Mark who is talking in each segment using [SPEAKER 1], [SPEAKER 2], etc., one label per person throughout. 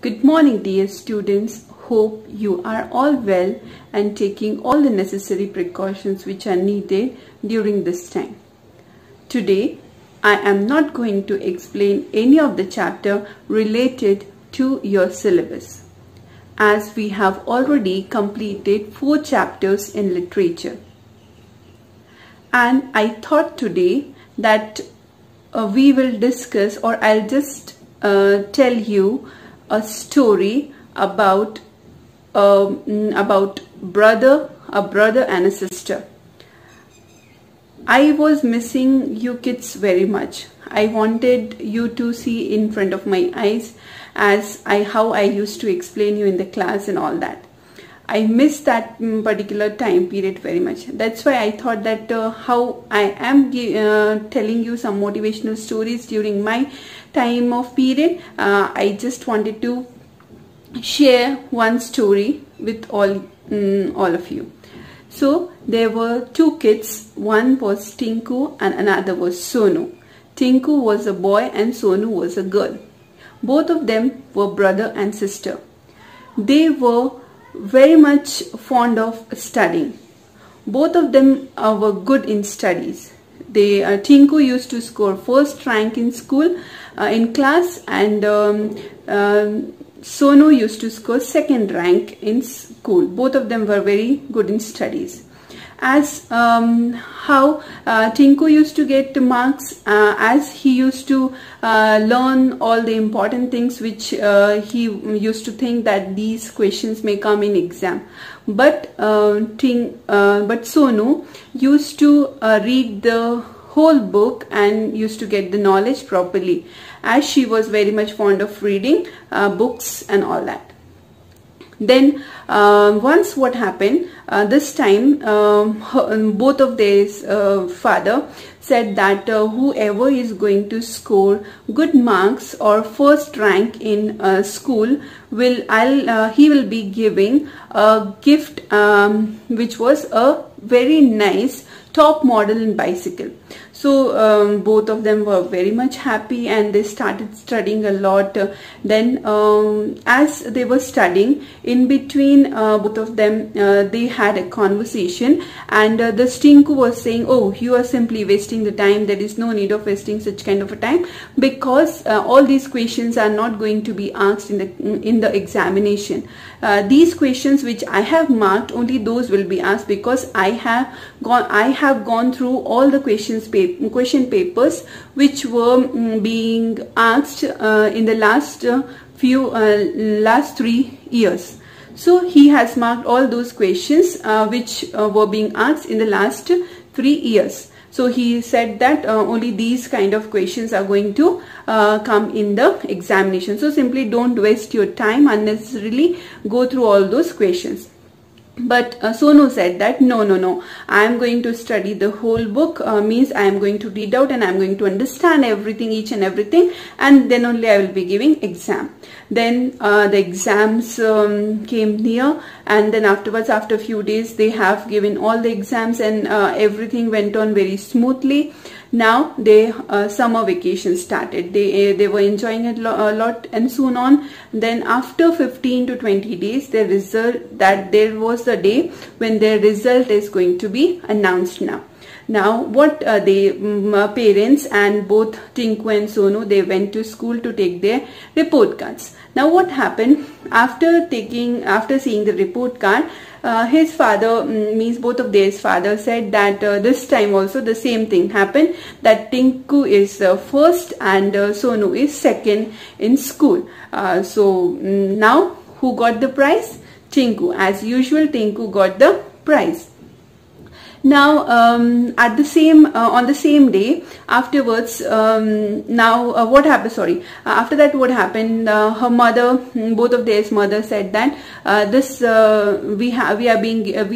[SPEAKER 1] Good morning, dear students. Hope you are all well and taking all the necessary precautions which are needed during this time. Today, I am not going to explain any of the chapter related to your syllabus, as we have already completed 4 chapters in literature. And I thought today that we will discuss, or I'll just tell you a story about a brother and a sister. I was missing you kids very much. I wanted you to see in front of my eyes how I used to explain you in the class and all that. I missed that particular time period very much. That's why I thought that how I am telling you some motivational stories during my time of period, I just wanted to share one story with all of you. So there were 2 kids. One was Tinku and another was Sonu. Tinku was a boy and Sonu was a girl. Both of them were brother and sister. They were very much fond of studying. Both of them were good in studies. Tinku used to score first rank in school, in class, and Sonu used to score second rank in school. Both of them were very good in studies. As how Tinku used to get marks, as he used to learn all the important things which he used to think that these questions may come in exam. But Sonu used to read the whole book and used to get the knowledge properly, as she was very much fond of reading books and all that. Then once what happened, this time both of their father said that whoever is going to score good marks or first rank in school he will be giving a gift which was a very nice top model bicycle. So both of them were very much happy and they started studying a lot. Then as they were studying, in between both of them they had a conversation, and the Tinku was saying, "Oh, you are simply wasting the time. There is no need of wasting such kind of a time, because all these questions are not going to be asked in the examination. These questions which I have marked, only those will be asked, because I have gone through all the question papers which were being asked in the last 3 years. So he has marked all those questions which were being asked in the last 3 years. So he said that only these kind of questions are going to come in the examination. So simply don't waste your time unnecessarily, go through all those questions." But Sonu said that no, I am going to study the whole book, means I am going to read out and I am going to understand everything, each and everything, and then only I will be giving exam. Then the exams came near, and then afterwards, after a few days, they have given all the exams, and everything went on very smoothly. Now summer vacation started. They were enjoying it a lot, and soon on, then after 15 to 20 days, there was the day when their result is going to be announced now. Now what parents and both Tinku and Sonu, they went to school to take their report cards. Now what happened after seeing the report card? His father, means both of their father, said that this time also the same thing happened, that Tinku is first and Sonu is second in school. So now who got the prize? Tinku. As usual, Tinku got the prize. Now on the same day afterwards, what happened? After that, what happened? Her mother, both of their mother, said that we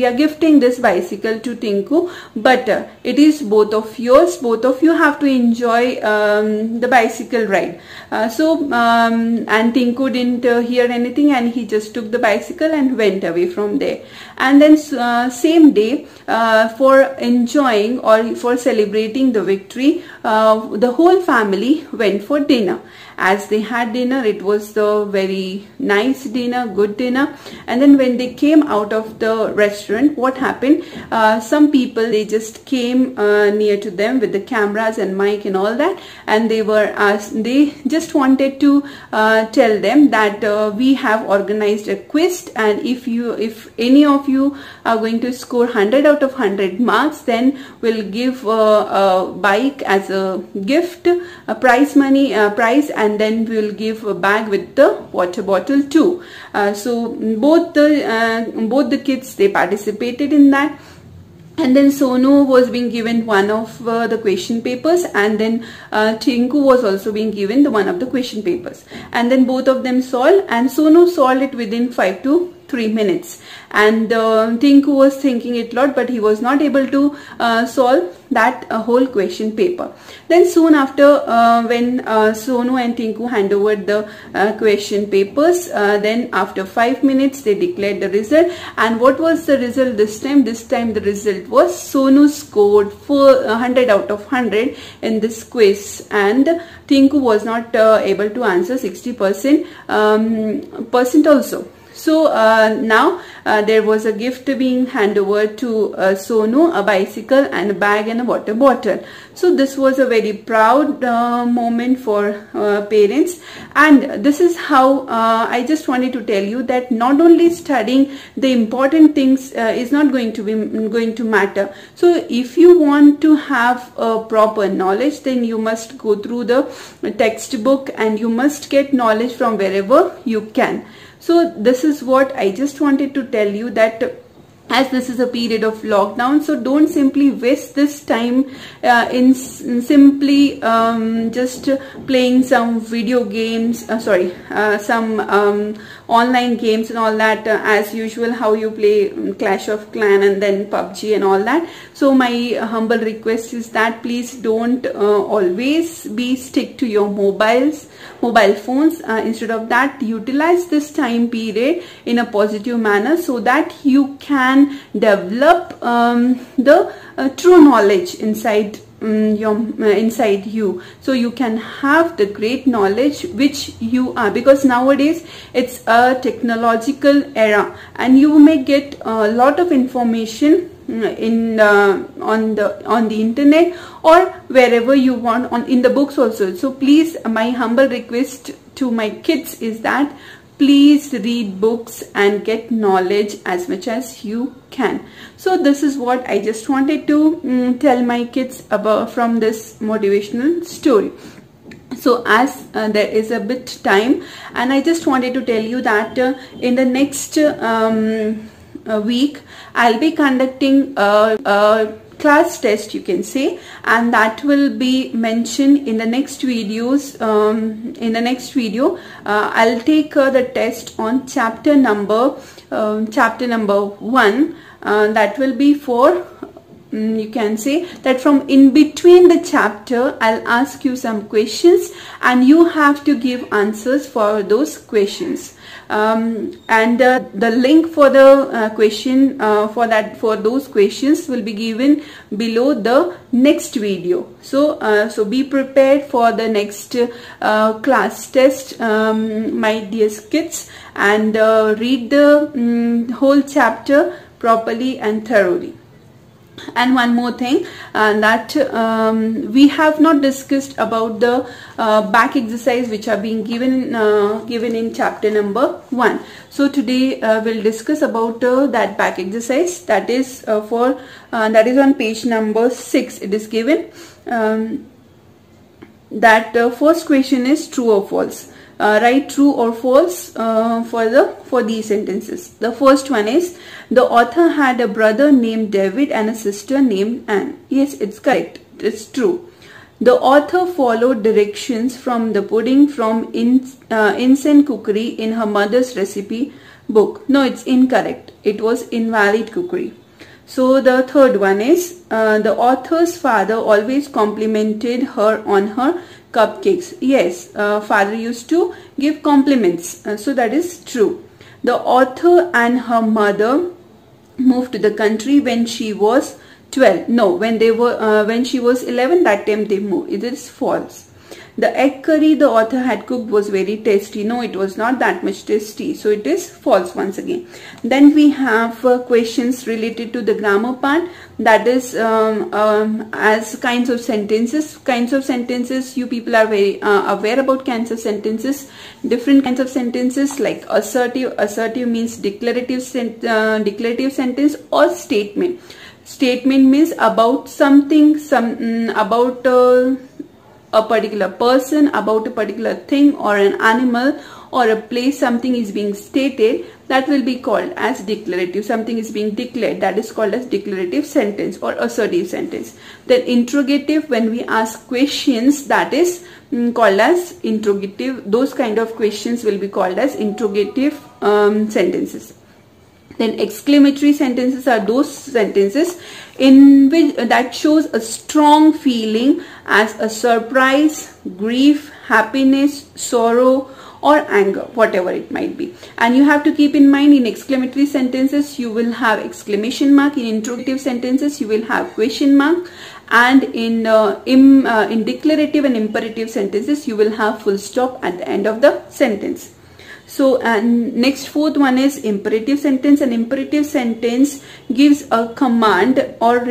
[SPEAKER 1] are gifting this bicycle to Tinku, but it is both of yours. Both of you have to enjoy the bicycle ride. And Tinku didn't hear anything, and he just took the bicycle and went away from there. And then same day, for enjoying or for celebrating the victory, the whole family went for dinner. as they had dinner. It was the very nice dinner, good dinner. And then when they came out of the restaurant, what happened? Some people, they just came near to them with the cameras and mic and all that, and they were asked, they just wanted to tell them that we have organized a quiz, and if any of you are going to score 100 out of 100 marks, then we'll give a bike as a gift, a prize money prize, and then we'll give a bag with the water bottle too. So both the kids, they participated in that. And then Sonu was being given one of the question papers, and then Tinku was also being given the one of the question papers. And then both of them solved, and Sonu solved it within 5 to 3 minutes. And Tinku was thinking it a lot, but he was not able to solve that whole question paper. Then soon after, when Sonu and Tinku hand over the question papers, then after 5 minutes they declared the result. And what was the result this time? This time the result was Sonu scored 100 out of 100 in this quiz, and Tinku was not able to answer 60% also. So now there was a gift being handed over to Sonu, a bicycle and a bag and a water bottle. So this was a very proud moment for parents, and this is how I just wanted to tell you that not only studying the important things is not going to matter. So if you want to have a proper knowledge, then you must go through the textbook, and you must get knowledge from wherever you can. So this is what I just wanted to tell you, that as this is a period of lockdown, so don't simply waste this time in simply just playing some video games, some online games and all that, as usual how you play Clash of Clans and then PUBG and all that. So my humble request is that please don't always stick to your mobile phones. Instead of that, utilize this time period in a positive manner, so that you can develop the true knowledge inside you, so you can have the great knowledge which you are, because nowadays it's a technological era, and you may get a lot of information on the internet or wherever you want, in the books also. So please, my humble request to my kids is that please read books and get knowledge as much as you can. So this is what I just wanted to tell my kids about from this motivational story. So as there is a bit time, and I just wanted to tell you that in the next week I'll be conducting a class test, you can say, and that will be mentioned in the next videos. In the next video I'll take the test on chapter number 1. That will be for you can say that from in between the chapter I'll ask you some questions, and you have to give answers for those questions. And the link for the question for those questions will be given below the next video. So so be prepared for the next class test, my dear kids, and read the whole chapter properly and thoroughly. And one more thing, that we have not discussed about the back exercise which are being given in chapter number 1. So today we'll discuss about that back exercise, that is that is on page number 6. It is given that first question is true or false. Write true or false for these sentences. The first one is, the author had a brother named David and a sister named Anne. Yes, it's correct. It's true. The author followed directions from the pudding from Instant Cookery in her mother's recipe book. No, it's incorrect. It was Invalid Cookery. So the third one is, the author's father always complimented her on her cupcakes. Yes, father used to give compliments. So that is true. The author and her mother moved to the country when she was 12. No, when she was 11, that time they moved. It is false. The egg curry the author had cooked was very tasty. No, it was not that much tasty. So it is false once again. Then we have questions related to the grammar part. That is as kinds of sentences. Kinds of sentences, you people are very aware about kinds of sentences. Different kinds of sentences like assertive. Assertive means declarative sentence or statement. Statement means about something, about a particular person, about a particular thing or an animal or a place. Something is being stated, that will be called as declarative. Something is being declared, that is called as declarative sentence or assertive sentence. Then interrogative, when we ask questions, that is called as interrogative. Those kind of questions will be called as interrogative sentences. Then exclamatory sentences are those sentences in which that shows a strong feeling as a surprise, grief, happiness, sorrow or anger, whatever it might be. And you have to keep in mind, in exclamatory sentences you will have exclamation mark, in interrogative sentences you will have question mark, and in declarative and imperative sentences you will have full stop at the end of the sentence. So, and next fourth one is imperative sentence. An imperative sentence gives a command or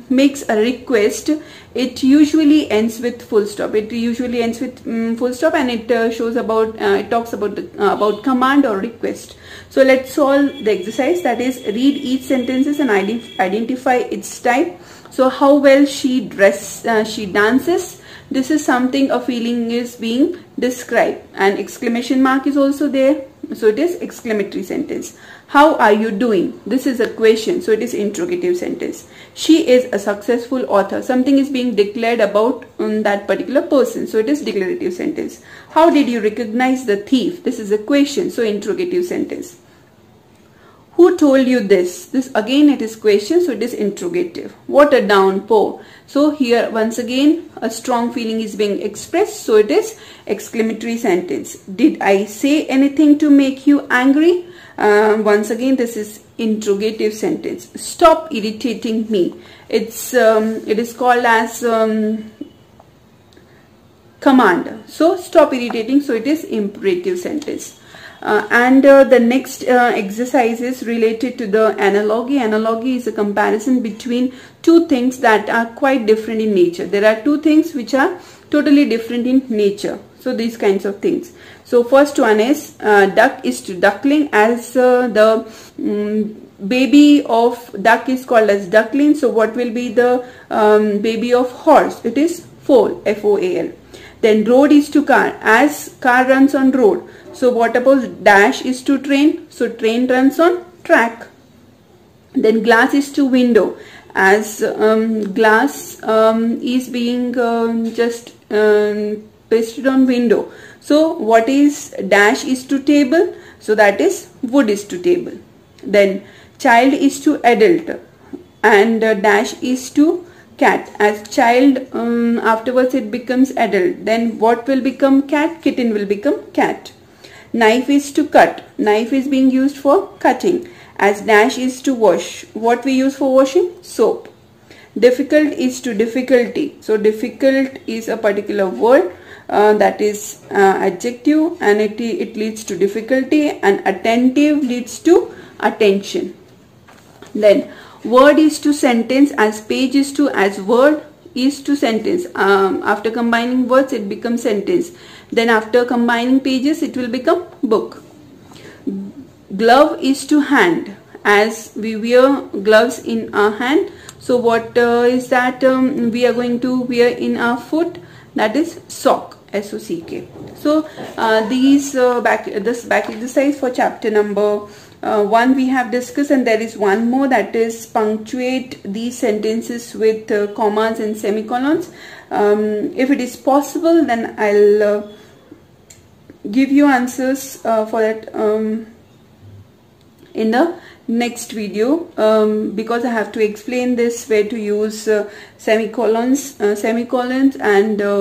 [SPEAKER 1] makes a request. It usually ends with full stop. It usually ends with full stop, and it shows about it talks about command or request. So let's solve the exercise. That is, read each sentences and identify its type. So how well she dances. This is something, a feeling is being described, and exclamation mark is also there. So it is exclamatory sentence. How are you doing? This is a question, so it is interrogative sentence. She is a successful author. Something is being declared about that particular person, so it is declarative sentence. How did you recognize the thief? This is a question, so interrogative sentence. Who told you this? This again it is question, so it is interrogative. What a downpour. So here once again a strong feeling is being expressed, so it is exclamatory sentence. Did I say anything to make you angry? Once again this is interrogative sentence. Stop irritating me. It is called as command. So stop irritating, so it is imperative sentence. The next exercise is related to the analogy. Analogy is a comparison between two things that are quite different in nature. There are two things which are totally different in nature. So these kinds of things. So first one is duck is to duckling, as the baby of duck is called as duckling. So what will be the baby of horse? It is foal, F-O-A-L. Then road is to car, as car runs on road. So what about dash is to train? So train runs on track. Then glass is to window, as glass is being just pasted on window. So what is dash is to table? So that is wood is to table. Then child is to adult, and dash is to cat, as child afterwards it becomes adult. Then what will become cat? Kitten will become cat. Knife is to cut. Knife is being used for cutting, as dash is to wash. What we use for washing? Soap. Difficult is to difficulty. So difficult is a particular word that is adjective, and it leads to difficulty, and attentive leads to attention. Then word is to sentence, as page is to, as word is to sentence. After combining words it becomes sentence. Then after combining pages it will become book. Glove is to hand, as we wear gloves in our hand. So what is that we are going to wear in our foot? That is sock, S-O-C-K. So this back exercise for chapter number 1 we have discussed, and there is one more, that is punctuate these sentences with commas and semicolons. If it is possible, then I'll give you answers for that in the next video, because I have to explain this, where to use semicolons and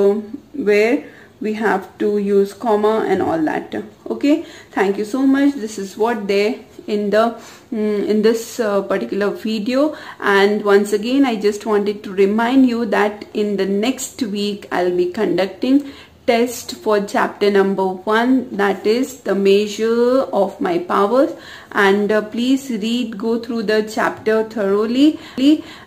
[SPEAKER 1] where we have to use comma and all that. Okay, thank you so much. This is what there in the in this particular video. And once again I just wanted to remind you that in the next week I'll be conducting test for chapter number 1, that is the measure of my powers. And please go through the chapter thoroughly,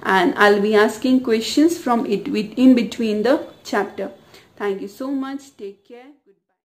[SPEAKER 1] and I'll be asking questions from it in between the chapter. Thank you so much. Take care.